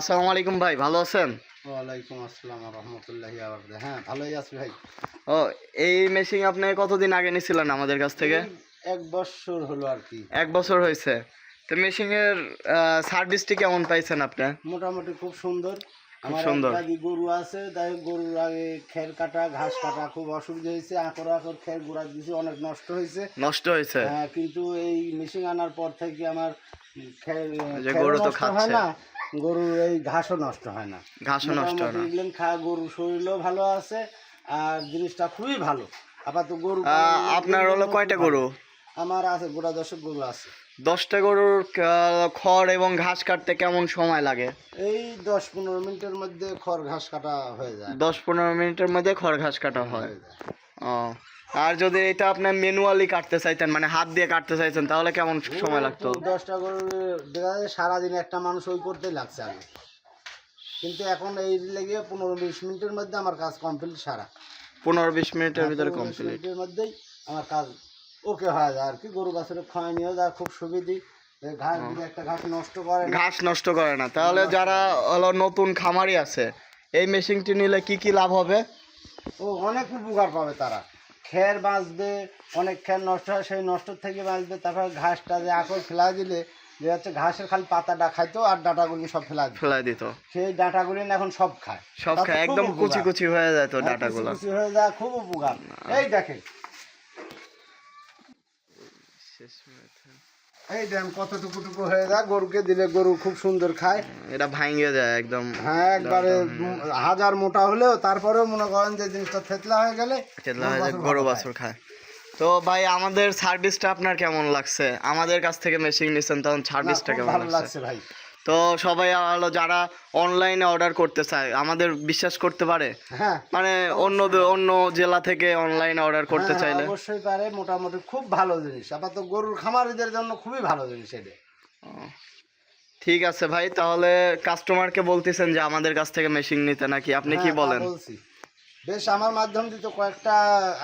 আসসালামু আলাইকুম ভাই, ভালো আছেন? ওয়ালাইকুম আসসালাম রহমতুল্লাহি আবার। হ্যাঁ, ভালোই আছি ভাই। ও, এই মেশিন আপনি কতদিন আগে নিয়েছিলেন আমাদের কাছ থেকে? 1 বছর হলো আর কি। 1 বছর হয়েছে। তো মেশিনের সার্ভিসটি কেমন পাইছেন আপনি? মোটামুটি খুব সুন্দর। খুব আমার সুন্দর। একটা গরু আছে, তাই গরুর আগে খের কাটা ঘাস কাটা খুব অসুবিধা হয়েছে। আকর খের গুঁড়া দিয়েছে, অনেক নষ্ট হয়েছে। নষ্ট হয়েছে? হ্যাঁ, কিন্তু এই মেশিন আনার পর থেকে আমার যে খেরও গরু তো নষ্ট হয় খাচ্ছে, না, গরুর এই ঘাসও নষ্ট হয় না। ঘাসও নষ্ট হয় না। মোটামুটি এগুলো গরুর শরীরও ভালো আছে, আর জিনিসটা খুবই ভালো। আপাতত গরু আপনার হলো কয়টা গরু? আমার আছে গোটা 10 গরু আছে। 10টা গরুর খড় এবং ঘাস কাটতে কেমন সময় লাগে? এই 10-15 মিনিটের মধ্যে খড় ঘাস কাটা হয়ে যায়। 10-15 মিনিটের মধ্যে খড় ঘাস কাটা হয়। হয়ে যায়। ও, আর যদি এটা আপনি ম্যানুয়ালি কাটতে চাইতেন, মানে হাত দিয়ে কাটতে চাইছেন, তাহলে কেমন সময় লাগতো? 10টা গরু দেখা যায় সারাদিন একটা মানুষ ওই করতেই লাগছে আগে, কিন্তু এখন এই লেগে 15-20 মিনিটের মধ্যে আমার কাজ কমপ্লিট সারা। 15-20 মিনিটের ভিতরে 15-20 কমপ্লিট। মিনিটের মধ্যেই আমার কাজ ওকে হয়ে যায় আর কি। গরু গাছের খাওয়া নিয়েও যায় খুব সুবিধি। ঘাস দিলে একটা ঘাস নষ্ট করে না। ঘাস নষ্ট করে না। তাহলে যারা হলো নতুন খামারি আছে, এই মেশিনটি নিলে কি কি লাভ হবে? ও অনেক উপকার পাবে তারা। খের বাঁচবে, অনেক খের নষ্ট হয়, সেই নষ্ট থেকে বাঁচবে। তারপর ঘাসটা যে আকর ফেলা দিলে যে হচ্ছে ঘাসের খালি পাতাটা খাইতো, আর ডাঁটাগুলি সব ফেলা দিত। সেই ডাঁটাগুলি না এখন সব খায়, সব খায়, একদম কুচি কুচি হয়ে যায় তো ডাঁটাগুলো। কুচি হয়ে যায়, খুব উপকার। এই দেখেন, এই দেখেন কতটুকু হয়ে যায়, গরুকে দিলে গরু খুব সুন্দর খায়। এটা ভাঙে যায় একদম। হ্যাঁ, একবারে হাজার মোটা হলেও তারপরেও মনে করেন যে জিনিসটা থেতলা হয়ে গেলে গরু বাছুর খায়। তো ভাই, আমাদের সার্ভিসটা আপনার কেমন লাগছে? আমাদের কাছ থেকে মেশিন নিছেন, তখন সার্ভিসটা কেমন লাগছে ভাই? তো সবাই হলো যারা অনলাইনে অর্ডার করতে চায়, আমাদের বিশ্বাস করতে পারে? হ্যাঁ, মানে অন্য জেলা থেকে অনলাইনে অর্ডার করতে চাইলে অবশ্যই পারে। মোটামুটি খুব ভালো জিনিস, আপাতত গরুর খামারিদের জন্য খুবই ভালো জিনিস এটা। ঠিক আছে ভাই, তাহলে কাস্টমারকে বলতেছেন যে আমাদের কাছ থেকে মেশিন নিতে, নাকি আপনি কি বলেন? বলছি, বেশ আমার মাধ্যম দিয়ে তো কয়েকটা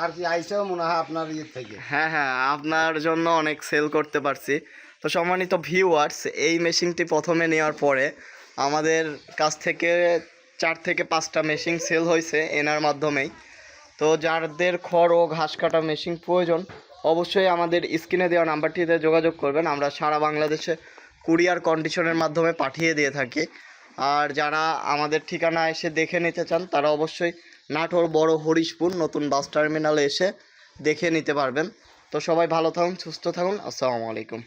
আর কি আইসেও মনে হয় আপনার ইয়ে থেকে। হ্যাঁ হ্যাঁ, আপনার জন্য অনেক সেল করতে পারছি। তো সম্মানিত ভিউয়ার্স, এই মেশিনটি প্রথমে নেওয়ার পরে আমাদের কাছ থেকে 4 থেকে 5টা মেশিন সেল হয়েছে এনার মাধ্যমেই। তো যাদের খড় ও ঘাস কাটা মেশিন প্রয়োজন, অবশ্যই আমাদের স্ক্রিনে দেওয়া নাম্বারটিতে যোগাযোগ করবেন। আমরা সারা বাংলাদেশে কুরিয়ার কন্ডিশনের মাধ্যমে পাঠিয়ে দিয়ে থাকি। আর যারা আমাদের ঠিকানা এসে দেখে নিতে চান, তারা অবশ্যই নাটোর বড় হরিশপুর নতুন বাস টার্মিনালে এসে দেখে নিতে পারবেন। তো সবাই ভালো থাকুন, সুস্থ থাকুন। আসসালামু আলাইকুম।